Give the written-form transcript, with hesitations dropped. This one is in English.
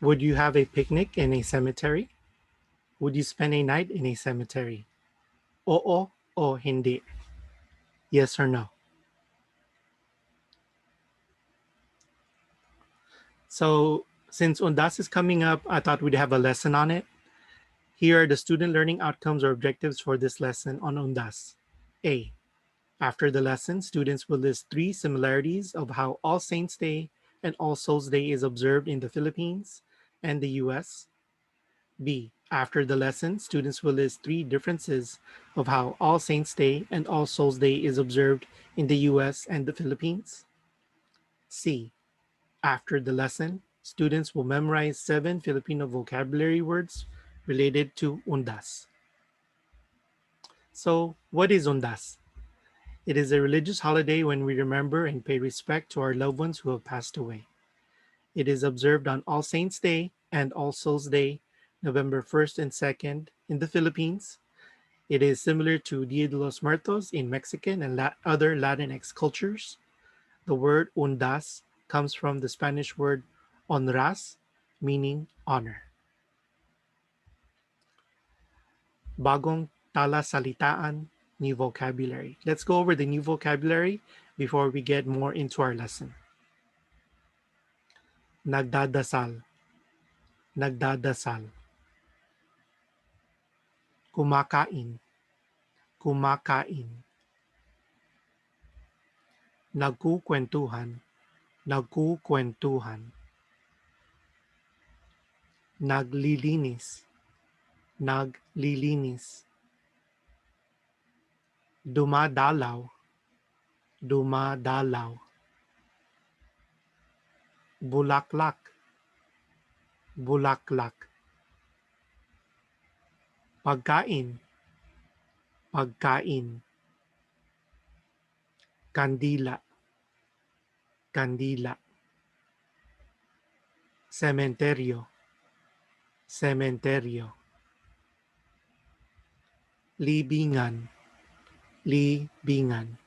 Would you have a picnic in a cemetery? Would you spend a night in a cemetery? Oo o hindi? Yes or no? So since Undas is coming up, I thought we'd have a lesson on it. Here are the student learning outcomes or objectives for this lesson on Undas. A. After the lesson, students will list 3 similarities of how All Saints' Day and All Souls' Day is observed in the Philippines and the US. B. After the lesson, students will list 3 differences of how All Saints' Day and All Souls' Day is observed in the US and the Philippines. C. After the lesson, students will memorize 7 Filipino vocabulary words related to Undas. So, what is Undas? It is a religious holiday when we remember and pay respect to our loved ones who have passed away. It is observed on All Saints' Day and All Souls' Day, November 1st and 2nd in the Philippines. It is similar to Dia de los Muertos in Mexican and other Latinx cultures. The word undas comes from the Spanish word honras, meaning honor. Bagong talasalitaan, new vocabulary. Let's go over the new vocabulary before we get more into our lesson. Nagdadasal, nagdadasal. Kumakain, kumakain. Nagkukwentuhan, nagkukwentuhan. Naglilinis, naglilinis. Dumadalaw, dumadalaw. Bulaklak, bulaklak. Pagkain, pagkain. Kandila, kandila. Sementeryo, sementeryo. Libingan, libingan.